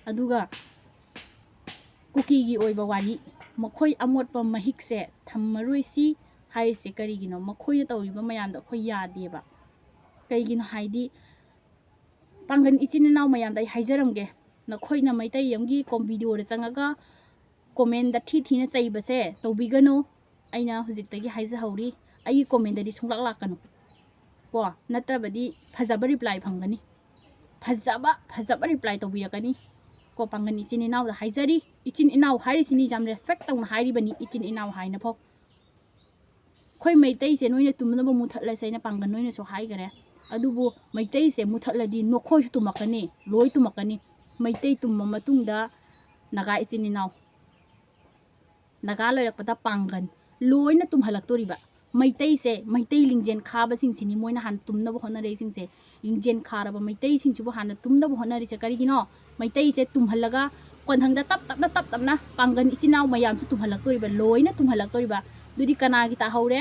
ꯑꯗꯨꯒ ꯀꯨꯀꯤꯒꯤ ꯑꯣꯏꯕ ꯋꯥꯔꯤ ꯃꯈꯣꯏ ꯑꯃꯣꯠꯄ ꯃꯍꯤꯛꯁꯦ ꯊꯝꯃꯔꯣꯏꯁꯤ ꯍꯥꯏꯔꯤꯁꯦ ꯀꯔꯤꯒꯤꯅꯣ ꯃꯈꯣꯏꯅ ꯇꯧꯔꯤꯕ ꯃꯌꯥꯝꯗꯣ ꯑꯩꯈꯣꯏ ꯌꯥꯗꯦꯕ ꯀꯩꯒꯤꯅꯣ ꯍꯥꯏꯗꯤ ꯄꯥꯡꯒꯟ ꯏꯆꯤꯟ ꯏꯅꯥꯎ ꯃꯌꯥꯝꯗ ꯑꯩ ꯍꯥꯏꯖꯔꯝꯒꯦ ꯅꯈꯣꯏꯅ ꯃꯩꯇꯩ ꯑꯃꯒꯤ ꯚꯤꯗꯤꯑꯣꯗ ꯆꯪꯉꯒ ꯀꯣꯃꯦꯟꯗ ꯊꯤꯅ ꯆꯩꯕꯁꯦ ꯇꯧꯕꯤꯒꯅꯨ ꯑꯩꯅ ꯍꯧꯖꯤꯛꯇꯒꯤ ꯍꯥꯏꯖꯍꯧꯔꯤ ꯑꯩꯒꯤ ꯀꯣꯃꯦꯟꯗꯗꯤ ꯁꯨꯡꯂꯥꯛ ꯂꯥꯛꯀꯅꯨ ꯀꯣ ꯅꯠꯇ꯭ꯔꯕꯗꯤ ꯐꯖꯕ ꯔꯤꯄ꯭ꯂꯥꯏ ꯐꯪꯒꯅꯤ ꯐꯖꯕ ꯔꯤꯄ꯭ꯂꯥꯏ ꯇꯧꯕꯤꯔꯛꯀꯅꯤ ꯀꯣ ꯄꯥꯡꯒꯟ ꯏꯆꯤꯟ ꯏꯅꯥꯎꯗ ꯍꯥꯏꯖꯔꯤ ꯏꯆꯤꯟ ꯏꯅꯥꯎ ꯍꯥꯏꯔꯤꯁꯤꯅꯤ ꯌꯥꯝ ꯔꯦꯁꯄꯦꯛ ꯇꯧꯅ ꯍꯥꯏꯔꯤꯕꯅꯤ ꯏꯆꯤꯟ ꯏꯅꯥꯎ ꯍꯥꯏꯅꯐꯥꯎ ꯑꯩꯈꯣꯏ ꯃꯩꯇꯩꯁꯦ ꯅꯣꯏꯅ ꯇꯨꯝꯅꯕ ꯃꯨꯊꯠꯂꯁꯦ ꯑꯩꯅ ꯄꯥꯡꯒꯟ ꯅꯣꯏꯅꯁꯨ ꯍꯥꯏꯈꯔꯦ ꯑꯗꯨꯕꯨ ꯃꯩꯇꯩꯁꯦ ꯃꯨꯊꯠꯂꯗꯤ ꯅꯈꯣꯏꯁꯨ ꯇꯨꯝꯃꯛꯀꯅꯤ ꯂꯣꯏ ꯇꯨꯝꯃꯛꯀꯅꯤ ꯃꯩꯇꯩ ꯇꯨꯝꯃ ꯃꯇꯨꯡꯗ ꯅꯥꯒꯥ ꯏꯆꯤꯟ ꯏꯅꯥꯎ ꯅꯥꯒꯥ ꯂꯣꯏꯔꯛꯄꯗ ꯄꯥꯡꯒꯟ ꯂꯣꯏꯅ ꯇꯨꯝꯍꯜꯂꯛꯇꯣꯔꯤꯕ ꯃꯩꯇꯩꯁꯦ ꯃꯩꯇꯩ ꯂꯤꯡꯖꯦꯜ ꯈꯥꯕꯁꯤꯡꯁꯤꯅꯤ ꯃꯣꯏꯅ ꯍꯥꯟꯅ ꯇꯨꯝꯅꯕ ꯍꯣꯠꯅꯔꯛꯏꯁꯤꯡꯁꯦ ꯂꯤꯡꯖꯦꯜ ꯈꯥꯔꯕ ꯃꯩꯇꯩꯁꯤꯡꯁꯤꯕꯨ ꯍꯥꯟꯅ ꯇꯨꯝꯅꯕ ꯍꯣꯠꯅꯔꯤꯁꯦ ꯀꯔꯤꯒꯤꯅꯣ ꯃꯩꯇꯩꯁꯦ ꯇꯨꯝꯍꯜꯂꯒ ꯀꯣꯟꯊꯪꯗ ꯇꯞ ꯇꯞꯅ ꯄꯥꯡꯒꯟ ꯏꯆꯤꯟ ꯏꯅꯥꯎ ꯃꯌꯥꯝꯁꯨ ꯇꯨꯝꯍꯜꯂꯛꯇꯣꯔꯤꯕ ꯂꯣꯏꯅ ꯇꯨꯝꯍꯜꯂꯛꯇꯣꯔꯤꯕ ꯑꯗꯨꯗꯤ ꯀꯅꯥꯒꯤ ꯇꯥꯍꯧꯔꯦ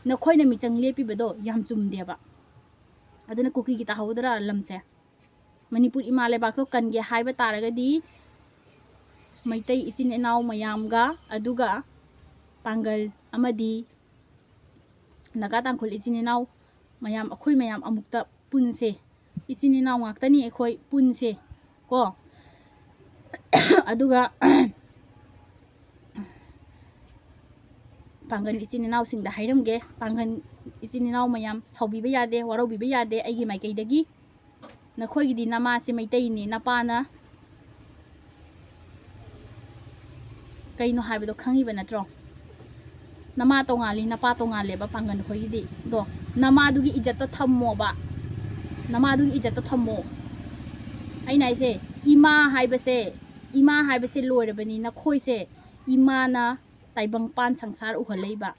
ꯅꯈꯣꯏꯅ ꯃꯤꯆꯪ ꯂꯦꯞꯄꯤꯕꯗꯣ ꯌꯥꯝ ꯆꯨꯝꯗꯦꯕ ꯑꯗꯨꯅ ꯀꯨꯀꯤꯒꯤ ꯇꯥꯍꯧꯗ꯭ꯔꯥ ꯂꯝꯁꯦ ꯃꯅꯤꯄꯨꯔ ꯏꯃꯥ ꯂꯩꯕꯥꯛꯇꯣ ꯀꯟꯒꯦ ꯍꯥꯏꯕ ꯇꯥꯔꯒꯗꯤ ꯃꯩꯇꯩ ꯏꯆꯤꯟ ꯏꯅꯥꯎ ꯃꯌꯥꯝꯒ ꯑꯗꯨꯒ ꯄꯥꯡꯒꯜ ꯑꯃꯗꯤ ꯅꯥꯒꯥ ꯇꯥꯡꯈꯨꯜ ꯏꯆꯤꯟ ꯏꯅꯥꯎ ꯃꯌꯥꯝ ꯑꯩꯈꯣই ꯃꯌꯥꯝ ꯑꯃꯨꯛꯇ ꯄꯨꯟꯁꯦ ꯏꯆꯤꯟ ꯏꯅꯥꯎ ꯉꯥꯛꯇꯅꯤ ꯑꯩꯈꯣই ꯄꯨꯟꯁꯦ ꯀꯣ ꯑꯗꯨꯒ ꯄꯥꯡꯒꯟ ꯏꯆꯤꯟ ꯏꯅꯥꯎꯁꯤꯡꯗ ꯍꯥꯏꯔꯝꯒꯦ ꯄꯥꯡꯒꯟ ꯏꯆꯤꯟ ꯏꯅꯥꯎ ꯃꯌꯥꯝ ꯁꯥꯎꯕꯤꯕ ꯌꯥꯗꯦ ꯋꯥꯔꯧꯕꯤꯕ ꯌꯥꯗꯦ ꯑꯩꯒꯤ ꯃꯥꯏꯀꯩꯗꯒꯤ ꯅꯈꯣꯏꯒꯤꯗꯤ ꯅꯃꯥꯁꯦ ꯃꯩꯇꯩꯅꯤ ꯅꯄꯥꯅ ꯀꯩꯅꯣ ꯍꯥꯏꯕꯗꯣ ꯈꯪꯉꯤꯕ ꯅꯠꯇ꯭ꯔꯣ ꯅꯃꯥ ꯇꯣꯉꯥꯜꯂꯤ ꯅꯄꯥ ꯇꯣꯉꯥꯜꯂꯦꯕ ꯄꯥꯡꯒꯟ ꯈꯣꯏꯒꯤꯗꯤ ꯑꯗꯣ ꯅꯃꯥꯗꯨꯒꯤ ꯏꯖꯠꯇꯣ ꯊꯝꯃꯣꯕ ꯅꯃꯥꯗꯨꯒꯤ ꯏꯖꯠꯇꯣ ꯊꯝꯃꯣ ꯑꯩꯅ ꯍꯥꯏꯁꯦ ꯏꯃꯥ ꯍꯥꯏꯕꯁꯦ ꯂꯣꯏꯔꯕꯅꯤ ꯅꯈꯣꯏꯁꯦ ꯏꯃꯥꯅ ꯇꯥꯏꯕꯪꯄꯥꯟ ꯁꯪꯁꯥꯔ ꯎꯍꯜꯂꯛꯏꯕ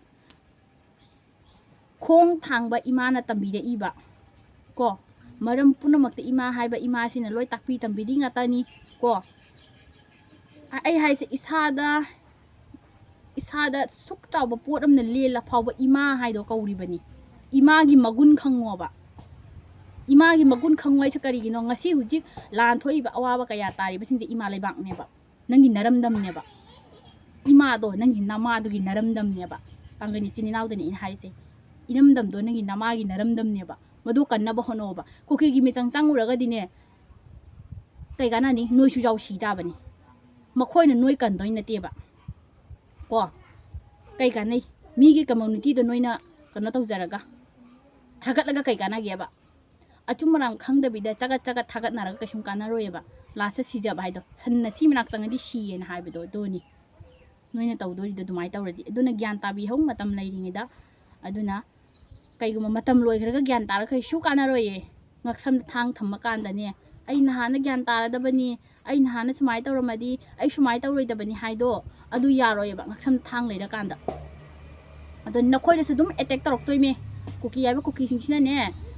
ꯈꯣꯡ ꯊꯥꯡꯕ ꯏꯃꯥꯅ ꯇꯝꯕꯤꯔꯛꯏꯕ ꯀꯣ ꯃꯔꯝ ꯄꯨꯝꯅꯃꯛꯇ ꯏꯃꯥ ꯍꯥꯏꯕ ꯏꯃꯥꯁꯤꯅ ꯂꯣꯏ ꯇꯥꯛꯄꯤ ꯇꯝꯕꯤꯔꯤ ꯉꯥꯛꯇꯅꯤ ꯀꯣ ꯑꯩ ꯍꯥꯏꯁꯦ ꯏꯁꯥꯗ ꯁꯨꯛ ꯆꯥꯎꯕ ꯄꯣꯠ ꯑꯃꯅ ꯂꯦꯜꯂ ꯐꯥꯎꯕ ꯏꯃꯥ ꯍꯥꯏꯗꯣ ꯀꯧꯔꯤꯕꯅꯤ ꯏꯃꯥꯒꯤ ꯃꯒꯨꯟ ꯈꯪꯉꯣꯕ ꯏꯃꯥꯒꯤ ꯃꯒꯨꯟ ꯈꯪꯉꯣ ꯍꯥꯏꯁꯦ ꯀꯔꯤꯒꯤꯅꯣ ꯉꯁꯤ ꯍꯧꯖꯤꯛ ꯂꯥꯟ ꯊꯣꯛꯏꯕ ꯑꯋꯥꯕ ꯀꯌꯥ ꯇꯥꯔꯤꯕꯁꯤꯡꯁꯦ ꯏꯃꯥ ꯂꯩꯕꯥꯛꯅꯦꯕ ꯅꯪꯒꯤ ꯅꯔꯝꯗꯝꯅꯦꯕ ꯏꯃꯥꯗꯣ ꯅꯪꯒꯤ ꯅꯃꯥꯗꯨꯒꯤ ꯅꯔꯝꯗꯝꯅꯦꯕ ꯄꯥꯡꯒꯟ ꯏꯆꯤꯟ ꯏꯅꯥꯎꯗꯅꯤ ꯑꯩꯅ ꯍꯥꯏꯁꯦ ꯏꯔꯝꯗꯝꯗꯣ ꯅꯪꯒꯤ ꯅꯃꯥꯒꯤ ꯅꯔꯝꯗꯝꯅꯦꯕ ꯃꯗꯨ ꯀꯟꯅꯕ ꯍꯣꯠꯅꯧꯕ ꯀꯨꯀꯤꯒꯤ ꯃꯤꯆꯪ ꯆꯪꯉꯨꯔꯒꯗꯤꯅꯦ ꯀꯩ ꯀꯥꯟꯅꯅꯤ ꯅꯣꯏꯁꯨ ꯌꯥꯎꯁꯤ ꯇꯥꯕꯅꯤ ꯃꯈꯣꯏꯅ ꯅꯣꯏ ꯀꯟꯗꯣꯏ ꯅꯠꯇꯦꯕ ꯀꯣ ꯀꯩ ꯀꯥꯟꯅꯩ ꯃꯤꯒꯤ ꯀꯝꯃꯨꯅꯤꯇꯤꯗꯣ ꯅꯣꯏꯅ ꯀꯩꯅꯣ ꯇꯧꯖꯔꯒ ꯊꯥꯒꯠꯂꯒ ꯀꯩ ꯀꯥꯟꯅꯒꯦꯕ ꯑꯆꯨꯝ ꯑꯔꯥꯟ ꯈꯪꯗꯕꯤꯗ ꯆꯒꯠ ꯊꯥꯒꯠꯅꯔꯒ ꯀꯩꯁꯨꯝ ꯀꯥꯟꯅꯔꯣꯏꯑꯕ ꯂꯥꯁꯇ ꯁꯤꯖꯕ ꯍꯥꯏꯗꯣ ꯁꯟꯅ ꯁꯤ ꯃꯅꯥꯛ ꯆꯪꯉꯗꯤ ꯁꯤꯌꯦꯅ ꯍꯥꯏꯕꯗꯣ ꯑꯗꯨꯅꯤ ꯅꯣꯏꯅ ꯇꯧꯗꯣꯔꯤꯗꯣ ꯑꯗꯨꯃꯥꯏꯅ ꯇꯧꯔꯗꯤ ꯑꯗꯨꯅ ꯒ꯭ꯌꯥꯟ ꯇꯥꯕꯤꯍꯧ ꯃꯇꯝ ꯂꯩꯔꯤꯉꯩꯗ ꯑꯗꯨꯅ ꯀꯩꯒꯨꯝꯕ ꯃꯇꯝ ꯂꯣꯏꯈ꯭ꯔꯒ ꯒ꯭ꯌꯥꯟ ꯇꯥꯔꯒ ꯀꯩꯁꯨ ꯀꯥꯟꯅꯔꯣꯏꯌꯦ ꯉꯛꯁꯝꯗ ꯊꯥꯡ ꯊꯝꯃꯀꯥꯟꯗꯅꯦ ꯑꯩ ꯅꯍꯥꯟꯅ ꯒ꯭ꯌꯥꯟ ꯇꯥꯔꯗꯕꯅꯤ ꯑꯩ ꯅꯍꯥꯟꯅ ꯁꯨꯃꯥꯏꯅ ꯇꯧꯔꯝꯃꯗꯤ ꯑꯩ ꯁꯨꯃꯥꯏꯅ ꯇꯧꯔꯣꯏꯗꯕꯅꯤ ꯍꯥꯏꯗꯣ ꯑꯗꯨ ꯌꯥꯔꯣꯏꯑꯕ ꯉꯛꯁꯝ ꯊꯥꯡ ꯂꯩꯔꯀꯥꯟꯗ ꯑꯗꯣ ꯅꯈꯣꯏꯗꯁꯨ ꯑꯗꯨꯝ ꯑꯦꯇꯦꯛ ꯇꯧꯔꯛꯇꯣꯏꯅꯦ ꯀꯨꯀꯤ ꯍꯥꯏꯕ ꯀꯨꯀꯤꯁꯤꯡꯁꯤꯅꯅꯦ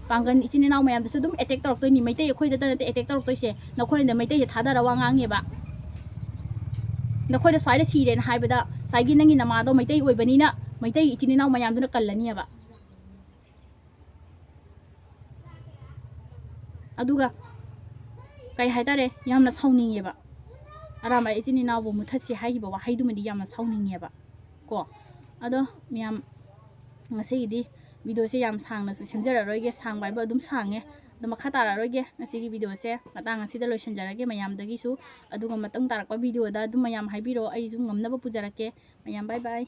ꯄꯥꯡꯒꯟ ꯏꯆꯤꯟ ꯏꯅꯥꯎ ꯃꯌꯥꯝꯗꯁꯨ ꯑꯗꯨꯝ ꯑꯦꯇꯦꯛ ꯇꯧꯔꯛꯇꯣꯏꯅꯤ ꯃꯩꯇꯩ ꯑꯩꯈꯣꯏꯗꯇ ꯅꯠꯇꯦ ꯑꯦꯇꯦꯛ ꯇꯧꯔꯛꯇꯣꯏꯁꯦ ꯅꯈꯣꯏꯅ ꯃꯩꯇꯩꯁꯦ ꯊꯥꯗꯔ ꯋꯥ ꯉꯥꯡꯉꯦꯕ ꯅꯈꯣꯏꯗ ꯁ꯭ꯋꯥꯏꯗ ꯁꯤꯔꯦꯅ ꯍꯥꯏꯕꯗ ꯉꯁꯥꯏꯒꯤ ꯅꯪꯒꯤ ꯅꯃꯥꯗꯣ ꯃꯩꯇꯩ ꯑꯣꯏꯕꯅꯤꯅ ꯃꯩꯇꯩ ꯏꯆꯤꯟ ꯏꯅꯥꯎ ꯃꯌꯥꯝꯗꯨꯅ ꯀꯜꯂꯅꯤꯕ ꯑꯗꯨꯒ ꯀꯩ ꯍꯥꯏꯇꯥꯔꯦ ꯌꯥꯝꯅ ꯁꯥꯎꯅꯤꯡꯉꯦꯕ ꯑꯔꯥꯝꯕꯥꯏ ꯏꯆꯤꯟ ꯏꯅꯥꯎꯕꯨ ꯃꯨꯊꯠꯁꯤ ꯍꯥꯏꯈꯤꯕ ꯋꯥꯍꯩꯗꯨꯃꯗꯤ ꯌꯥꯝꯅ ꯁꯥꯎꯅꯤꯡꯉꯦꯕ ꯀꯣ ꯑꯗꯣ ꯃꯌꯥꯝ ꯉꯁꯤꯒꯤꯗꯤ ꯚꯤꯗꯤꯑꯣꯁꯦ ꯌꯥꯝ ꯁꯥꯡꯅꯁꯨ ꯁꯦꯝꯖꯔꯔꯣꯏꯒꯦ ꯁꯥꯡꯕ ꯍꯥꯏꯕ ꯑꯗꯨꯝ ꯁꯥꯡꯉꯦ ꯑꯗꯣ ꯃꯈꯥ ꯇꯥꯔꯛꯑꯔꯣꯏꯒꯦ ꯉꯁꯤꯒꯤ ꯚꯤꯗꯤꯑꯣꯁꯦ ꯃꯇꯥꯡ ꯑꯁꯤꯗ ꯂꯣꯏꯁꯤꯟꯖꯔꯒꯦ ꯃꯌꯥꯝꯗꯒꯤꯁꯨ ꯑꯗꯨꯒ ꯃꯇꯨꯡ ꯇꯥꯔꯛꯄ ꯚꯤꯗꯤꯑꯣꯗ ꯑꯗꯨꯝ ꯃꯌꯥꯝ ꯍꯥꯏꯕꯤꯔꯛꯑꯣ ꯑꯩꯁꯨ ꯉꯝꯅꯕ ꯄꯨꯖꯔꯛꯀꯦ ꯃꯌꯥꯝ ꯕꯥꯏ ꯕꯥꯏ